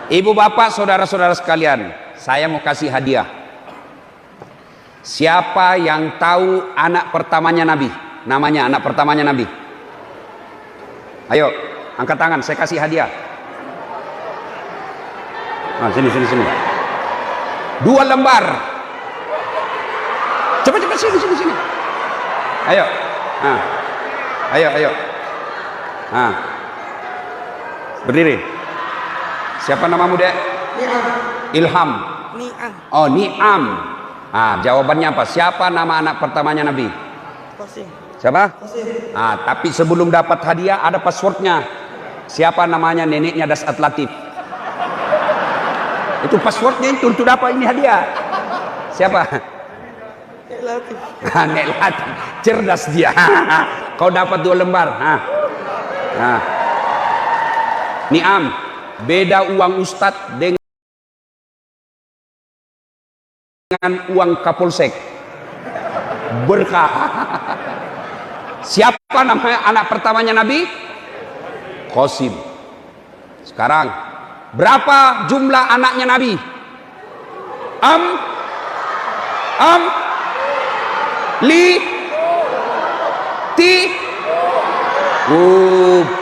Ibu bapak saudara-saudara sekalian, saya mau kasih hadiah. Siapa yang tahu anak pertamanya Nabi? Namanya anak pertamanya Nabi. Ayo, angkat tangan, saya kasih hadiah. Nah, sini. 2 lembar. Cepat sini. Ayo. Nah. Ayo. Nah. Berdiri. Siapa namamu, Dek? Ni'am. Ilham. Ni'am. Oh, Ni'am. Ah, jawabannya apa? Siapa nama anak pertamanya Nabi? Qasim. Siapa? Qasim. Ah, tapi sebelum dapat hadiah ada passwordnya. Siapa namanya neneknya Dasat Latif? Itu passwordnya itu untuk dapat ini hadiah. Siapa? Nek Latif. Nek Latif. Cerdas dia. Kau dapat 2 lembar. Ni'am. Beda uang ustadz dengan uang kapolsek. Berkah. Siapa namanya anak pertamanya Nabi? Qasim. Sekarang berapa jumlah anaknya Nabi?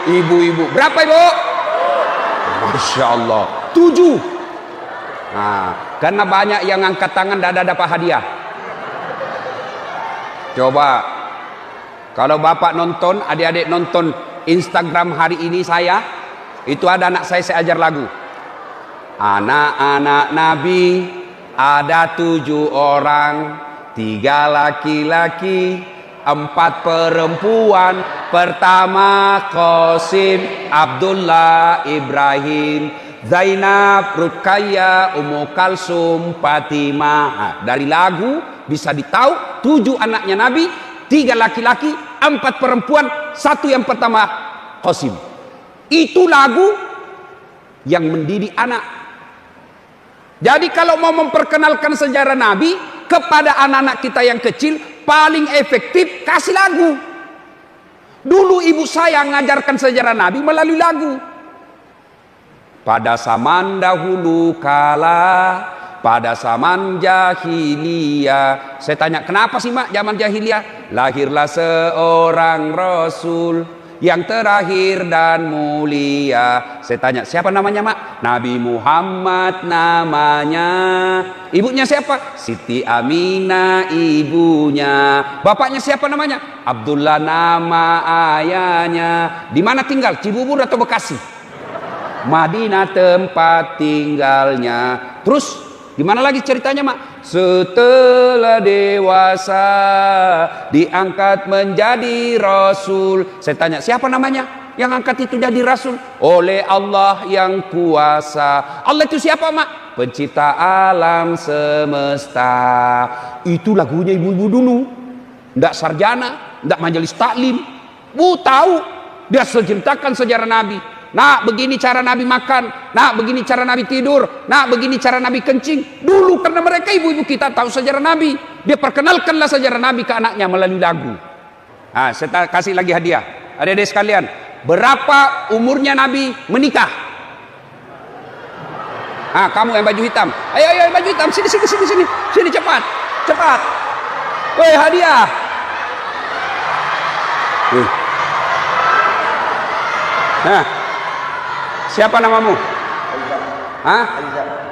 Ibu-ibu. Berapa, Ibu? Masya Allah. 7. Nah, karena banyak yang angkat tangan tidak dapat hadiah. Coba kalau bapak nonton, adik-adik nonton Instagram hari ini saya, itu ada anak saya ajar lagu. Anak-anak Nabi ada 7 orang, 3 laki-laki, 4 perempuan. Pertama Qasim, Abdullah, Ibrahim, Zainab, Ruqayyah, Ummu Kalsum, Fatimah. Nah, dari lagu bisa ditahu 7 anaknya Nabi, 3 laki-laki, 4 perempuan, 1 yang pertama Qasim. Itu lagu yang mendidik anak. Jadi kalau mau memperkenalkan sejarah Nabi kepada anak-anak kita yang kecil, paling efektif kasih lagu. Dulu ibu saya mengajarkan sejarah Nabi melalui lagu. Pada zaman dahulu kala, pada zaman jahiliyah. Saya tanya, kenapa sih mak zaman jahiliyah? Lahirlah seorang Rasul yang terakhir dan mulia. Saya tanya, siapa namanya mak? Nabi Muhammad namanya. Ibunya siapa? Siti Aminah ibunya. Bapaknya siapa namanya? Abdullah nama ayahnya. Di mana tinggal? Cibubur atau Bekasi? Madinah tempat tinggalnya. Terus di mana lagi ceritanya mak? Setelah dewasa diangkat menjadi Rasul. Saya tanya, siapa namanya yang angkat itu jadi Rasul? Oleh Allah yang kuasa. Allah itu siapa mak? Pencipta alam semesta. Itu lagunya ibu-ibu dulu. Nggak sarjana, nggak majelis taklim. Bu tahu, dia ceritakan sejarah Nabi. Nah, begini cara Nabi makan. Nah, begini cara Nabi tidur. Nah, begini cara Nabi kencing. Dulu karena mereka ibu-ibu kita tahu sejarah Nabi. Dia perkenalkanlah sejarah Nabi ke anaknya melalui lagu. Nah, saya kasih lagi hadiah. Adik-adik sekalian, berapa umurnya Nabi menikah? Ah, kamu yang baju hitam. Ayo baju hitam. Sini cepat. Woi, hadiah. Nah, siapa namamu? Hah?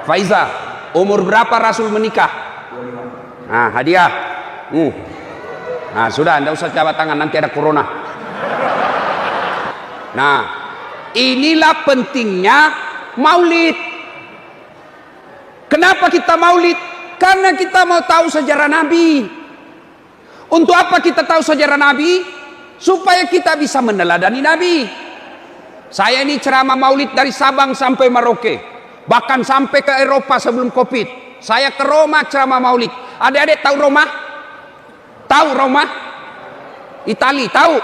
Faiza. Umur berapa Rasul menikah? 25. Nah, hadiah. Nah, sudah, anda usah jabat tangan, nanti ada corona. Nah, inilah pentingnya maulid. Kenapa kita maulid? Karena kita mau tahu sejarah Nabi. Untuk apa kita tahu sejarah Nabi? Supaya kita bisa meneladani Nabi. Saya ini ceramah maulid dari Sabang sampai Merauke, bahkan sampai ke Eropa sebelum Covid. Saya ke Roma ceramah maulid. Adik-adik tahu Roma? Tahu Roma? Itali, tahu?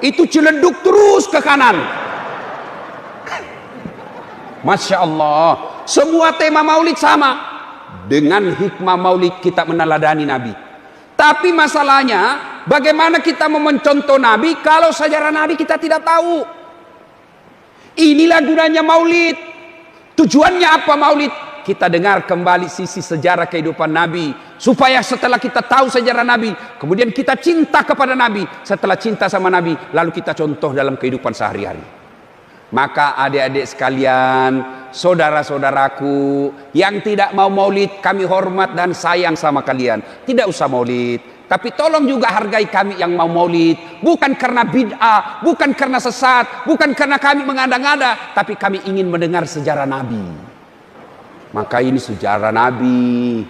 Itu Ciledug terus ke kanan. Masya Allah. Semua tema maulid sama. Dengan hikmah maulid kita meneladani Nabi. Tapi masalahnya, bagaimana kita mau mencontoh Nabi kalau sejarah Nabi kita tidak tahu? Inilah gunanya maulid. Tujuannya apa maulid? Kita dengar kembali sisi sejarah kehidupan Nabi, supaya setelah kita tahu sejarah Nabi, kemudian kita cinta kepada Nabi. Setelah cinta sama Nabi, lalu kita contoh dalam kehidupan sehari-hari. Maka adik-adik sekalian, saudara-saudaraku yang tidak mau maulid, kami hormat dan sayang sama kalian. Tidak usah maulid, tapi tolong juga hargai kami yang mau maulid. Bukan karena bid'ah, bukan karena sesat, bukan karena kami mengada-ngada, tapi kami ingin mendengar sejarah Nabi. Maka ini sejarah Nabi.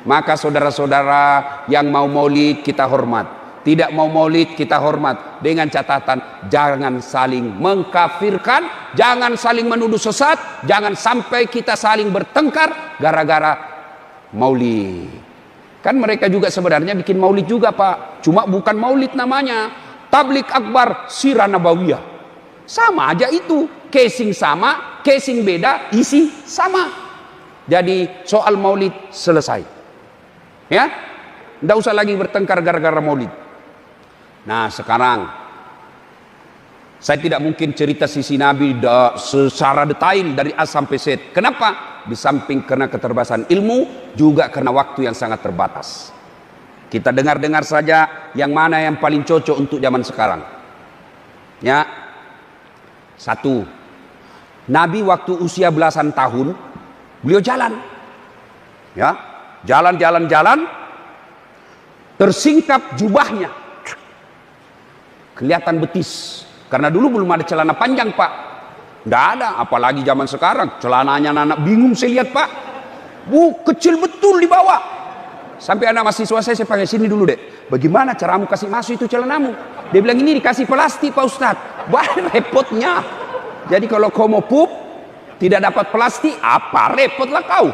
Maka saudara-saudara yang mau maulid kita hormat, tidak mau maulid kita hormat, dengan catatan jangan saling mengkafirkan, jangan saling menuduh sesat, jangan sampai kita saling bertengkar gara-gara maulid. Kan mereka juga sebenarnya bikin maulid juga Pak, cuma bukan maulid namanya, tablik akbar sirah nabawiyah. Sama aja itu, casing sama, casing beda, isi sama. Jadi soal maulid selesai, ya, tidak usah lagi bertengkar gara-gara maulid. Nah sekarang saya tidak mungkin cerita sisi Nabi secara detail dari A sampai Z. Kenapa? Di samping karena keterbatasan ilmu, juga karena waktu yang sangat terbatas. Kita dengar-dengar saja yang mana yang paling cocok untuk zaman sekarang. Ya, satu, Nabi waktu usia belasan tahun beliau jalan, ya, jalan, tersingkap jubahnya, kelihatan betis. Karena dulu belum ada celana panjang Pak, nggak ada, apalagi zaman sekarang celananya anak bingung saya lihat Pak, kecil betul di bawah. Sampai anak mahasiswa saya panggil, sini dulu dek, bagaimana caramu kasih masuk itu celanamu? Dia bilang ini dikasih plastik Pak Ustadz. Wah repotnya. Jadi kalau kau mau pup tidak dapat plastik, apa repotlah kau.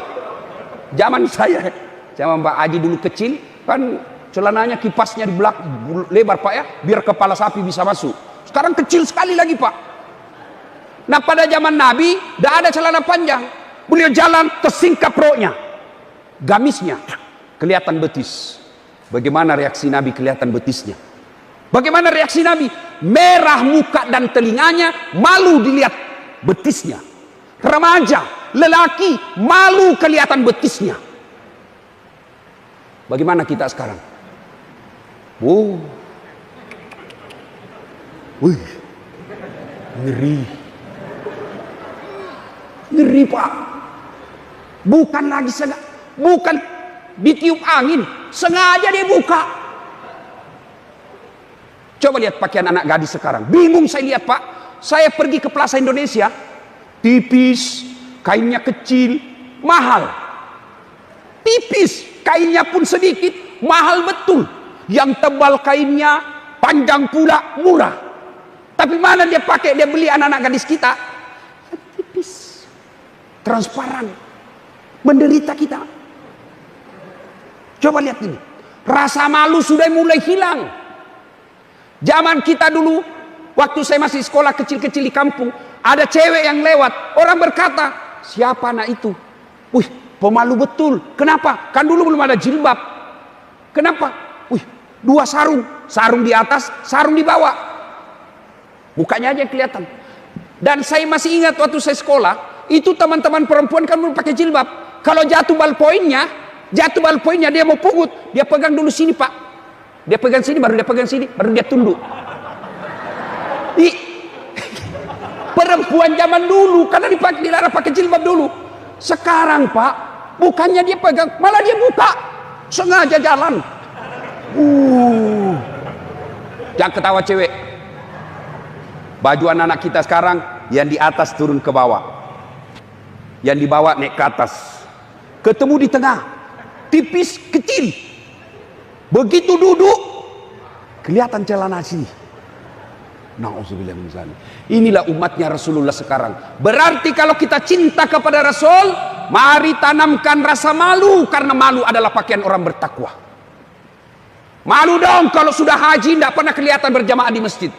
Zaman saya, zaman Mbak Aji dulu kecil, kan celananya kipasnya di belakang lebar Pak ya, biar kepala sapi bisa masuk. Sekarang kecil sekali lagi Pak. Nah pada zaman Nabi, tidak ada celana panjang. Beliau jalan tersingkap roknya, gamisnya, kelihatan betis. Bagaimana reaksi Nabi kelihatan betisnya? Bagaimana reaksi Nabi? Merah muka dan telinganya, malu dilihat betisnya. Remaja, lelaki, malu kelihatan betisnya. Bagaimana kita sekarang? Wih, ngeri. Ngeri Pak. Bukan lagi bukan ditiup angin, sengaja dia buka. Coba lihat pakaian anak gadis sekarang. Bingung saya lihat Pak. Saya pergi ke Plaza Indonesia, tipis, kainnya kecil, mahal. Tipis, kainnya pun sedikit, mahal betul. Yang tebal kainnya, panjang pula, murah. Tapi mana dia pakai, dia beli anak-anak gadis kita? Tipis, transparan, menderita kita. Coba lihat ini, rasa malu sudah mulai hilang. Zaman kita dulu, waktu saya masih sekolah kecil-kecil di kampung, ada cewek yang lewat, orang berkata, siapa anak itu? Wih, pemalu betul. Kenapa? Kan dulu belum ada jilbab. Kenapa? Wih, 2 sarung, sarung di atas, sarung di bawah. Mukanya aja yang kelihatan. Dan saya masih ingat waktu saya sekolah, itu teman-teman perempuan kan belum pakai jilbab. Kalau jatuh ballpointnya dia mau pungut, dia pegang dulu sini Pak. Dia pegang sini, baru dia pegang sini, baru dia tunduk. Perempuan zaman dulu karena dilarang pakai jilbab dulu. Sekarang Pak, bukannya dia pegang, malah dia buka, sengaja jalan. Jangan ketawa cewek. Baju anak-anak kita sekarang yang di atas turun ke bawah, yang di bawah naik ke atas, ketemu di tengah, tipis kecil. Begitu duduk, kelihatan celana sini. Na'udzubillah min dzalik. Inilah umatnya Rasulullah sekarang. Berarti kalau kita cinta kepada Rasul, mari tanamkan rasa malu, karena malu adalah pakaian orang bertakwa. Malu dong kalau sudah haji tidak pernah kelihatan berjamaah di masjid.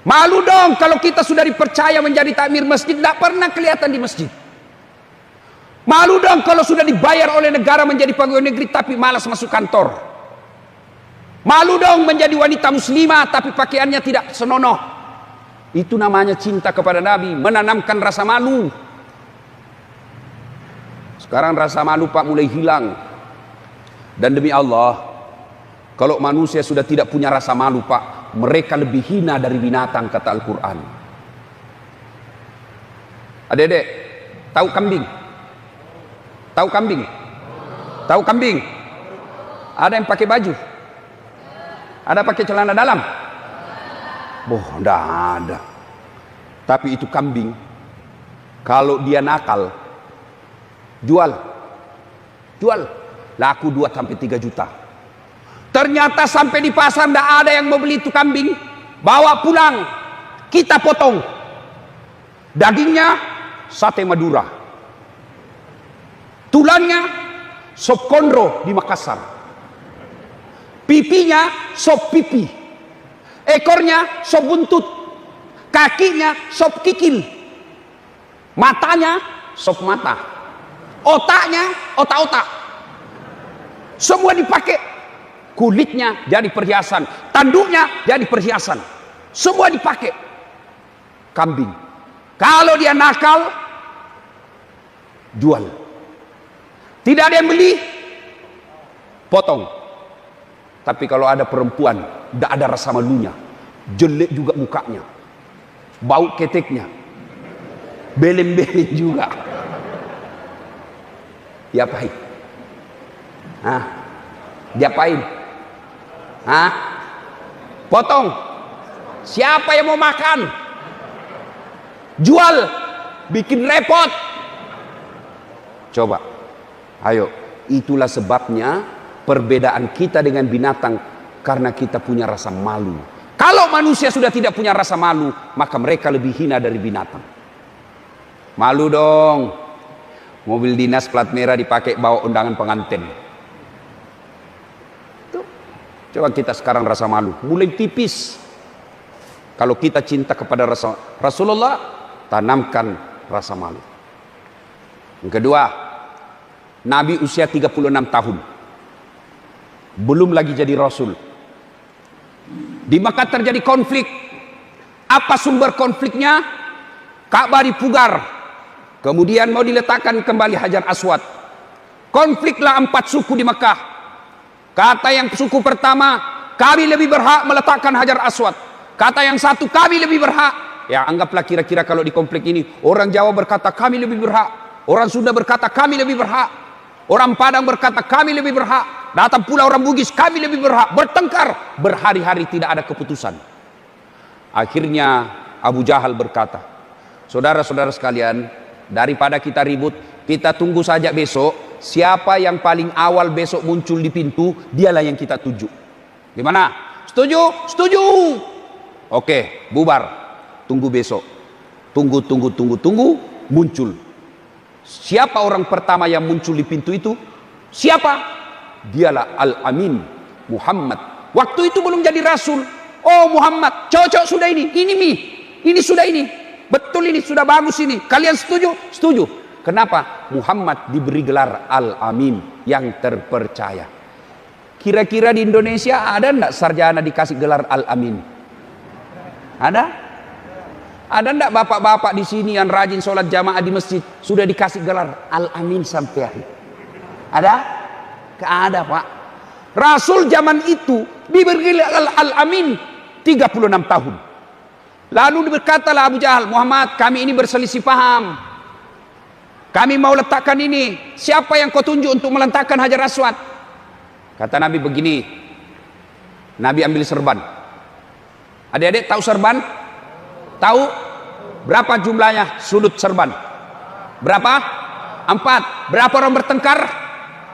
Malu dong kalau kita sudah dipercaya menjadi takmir masjid tidak pernah kelihatan di masjid. Malu dong kalau sudah dibayar oleh negara menjadi pegawai negeri tapi malas masuk kantor. Malu dong menjadi wanita muslimah tapi pakaiannya tidak senonoh. Itu namanya cinta kepada Nabi, menanamkan rasa malu. Sekarang rasa malu Pak mulai hilang. Dan demi Allah, kalau manusia sudah tidak punya rasa malu Pak, mereka lebih hina dari binatang, kata Al-Quran. Adik-adik, tahu kambing? Tahu kambing? Tahu kambing? Ada yang pakai baju? Ada pakai celana dalam? Boh, enggak ada. Tapi itu kambing, kalau dia nakal, jual, laku 2-3 juta. Ternyata sampai di pasar enggak ada yang mau beli itu kambing. Bawa pulang, kita potong. Dagingnya sate Madura, tulangnya sop kondro di Makassar, pipinya sop pipi, ekornya sop buntut, kakinya sop kikil, matanya sop mata, otaknya otak-otak, semua dipakai. Kulitnya jadi perhiasan, tanduknya jadi perhiasan, semua dipakai. Kambing, kalau dia nakal, jual. Tidak ada yang beli, potong. Tapi kalau ada perempuan, tidak ada rasa malunya, jelek juga mukanya, bau keteknya, belem-belem juga, diapain? Diapain? Potong. Siapa yang mau makan? Jual, bikin repot. Coba, ayo, itulah sebabnya perbedaan kita dengan binatang, karena kita punya rasa malu. Kalau manusia sudah tidak punya rasa malu, maka mereka lebih hina dari binatang. Malu dong. Mobil dinas plat merah dipakai bawa undangan pengantin. Tuh. Coba kita sekarang rasa malu, mulai tipis. Kalau kita cinta kepada Rasulullah, tanamkan rasa malu. Yang kedua, Nabi usia 36 tahun, belum lagi jadi Rasul. Di Makkah terjadi konflik. Apa sumber konfliknya? Ka'bah dipugar, kemudian mau diletakkan kembali Hajar Aswad. Konfliklah 4 suku di Makkah. Kata yang suku pertama, kami lebih berhak meletakkan Hajar Aswad. Kata yang satu, kami lebih berhak. Ya, anggaplah kira-kira kalau di konflik ini, orang Jawa berkata kami lebih berhak, orang Sunda berkata kami lebih berhak, orang Padang berkata kami lebih berhak, datang pula orang Bugis kami lebih berhak. Bertengkar berhari-hari, tidak ada keputusan. Akhirnya Abu Jahal berkata, saudara-saudara sekalian, daripada kita ribut, kita tunggu saja besok. Siapa yang paling awal besok muncul di pintu, dialah yang kita tuju. Gimana? Setuju? Setuju. Oke, bubar. Tunggu besok. Tunggu, muncul. Siapa orang pertama yang muncul di pintu itu? Siapa? Dialah Al-Amin, Muhammad. Waktu itu belum jadi Rasul. Oh Muhammad, cocok sudah ini sudah ini. Betul, ini sudah bagus ini. Kalian setuju? Setuju. Kenapa? Muhammad diberi gelar Al-Amin, yang terpercaya. Kira-kira di Indonesia ada enggak sarjana dikasih gelar Al-Amin? Ada? Ada enggak bapak-bapak di sini yang rajin sholat jamaah di masjid sudah dikasih gelar Al-Amin sampai hari? Ada? Enggak ada, Pak. Rasul zaman itu diberi gelar Al-Amin 36 tahun. Lalu berkatalah Abu Jahal, Muhammad, kami ini berselisih paham. Kami mau letakkan ini. Siapa yang kau tunjuk untuk meletakkan Hajar Aswad? Kata Nabi begini. Nabi ambil serban. Adik-adik tahu serban? Tahu? Berapa jumlahnya sudut serban? Berapa? 4. Berapa orang bertengkar?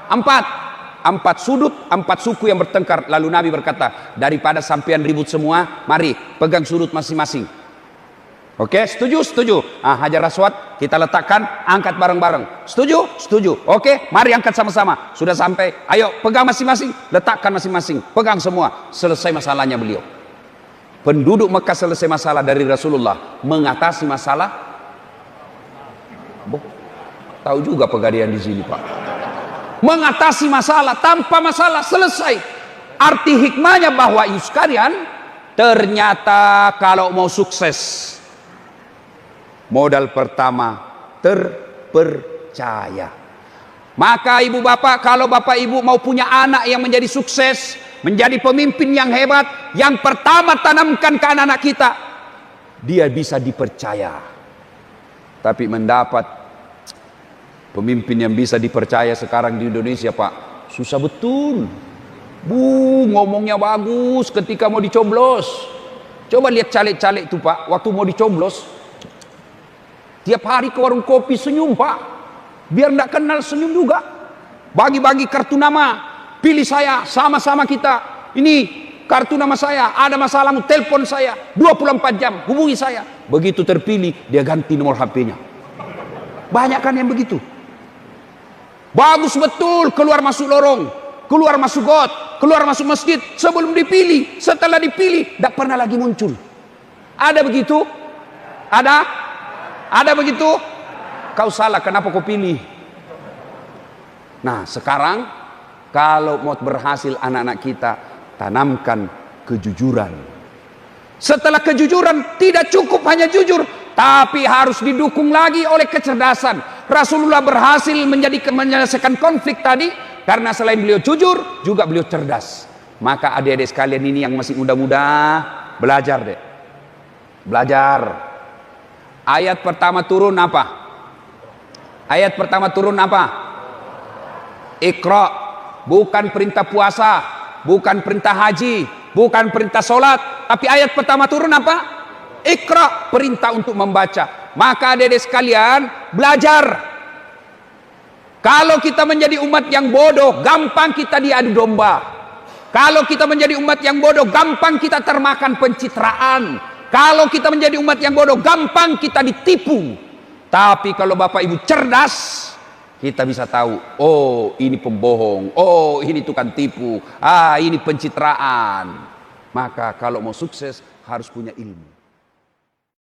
4 sudut, 4 suku yang bertengkar. Lalu Nabi berkata, daripada sampean ribut semua, mari pegang sudut masing-masing. Oke, setuju? Setuju. Hajar Aswad kita letakkan, angkat bareng-bareng. Setuju? Setuju. Oke, mari angkat sama-sama. Sudah sampai, ayo pegang masing-masing, letakkan masing-masing, pegang semua. Selesai masalahnya beliau. Penduduk Mekah selesai masalah dari Rasulullah. Mengatasi masalah. Tahu juga Pegadaian di sini, Pak. Mengatasi masalah, tanpa masalah, selesai. Arti hikmahnya bahwa sekalian, ternyata kalau mau sukses, modal pertama terpercaya. Maka ibu bapak, kalau bapak ibu mau punya anak yang menjadi sukses, menjadi pemimpin yang hebat, yang pertama tanamkan ke anak-anak kita, dia bisa dipercaya. Tapi mendapat pemimpin yang bisa dipercaya sekarang di Indonesia, Pak, susah betul. Ngomongnya bagus ketika mau dicoblos. Coba lihat caleg-caleg itu, Pak, waktu mau dicoblos, tiap hari ke warung kopi senyum, Pak. Biar tidak kenal senyum juga. Bagi-bagi kartu nama, pilih saya, sama-sama kita. Ini kartu nama saya, ada masalahmu, telepon saya 24 jam, hubungi saya. Begitu terpilih, dia ganti nomor HP-nya. Banyak kan yang begitu. Bagus betul keluar masuk lorong, keluar masuk got, keluar masuk masjid sebelum dipilih. Setelah dipilih, tidak pernah lagi muncul. Ada begitu? Ada begitu? Kau salah, kenapa kau pilih? Nah, sekarang kalau mau berhasil anak-anak kita, tanamkan kejujuran. Setelah kejujuran, tidak cukup hanya jujur, tapi harus didukung lagi oleh kecerdasan. Rasulullah berhasil menyelesaikan konflik tadi karena selain beliau jujur, juga beliau cerdas. Maka adik-adik sekalian ini yang masih muda-muda, belajar deh. Belajar. Ayat pertama turun apa? Ayat pertama turun apa? Iqra. Bukan perintah puasa, bukan perintah haji, bukan perintah sholat, tapi ayat pertama turun apa? Iqra, perintah untuk membaca. Maka adik-adik sekalian, belajar. Kalau kita menjadi umat yang bodoh, gampang kita diadu domba. Kalau kita menjadi umat yang bodoh, gampang kita termakan pencitraan. Kalau kita menjadi umat yang bodoh, gampang kita ditipu. Tapi kalau Bapak Ibu cerdas, kita bisa tahu, oh ini pembohong, oh ini tukang tipu, ini pencitraan. Maka kalau mau sukses harus punya ilmu.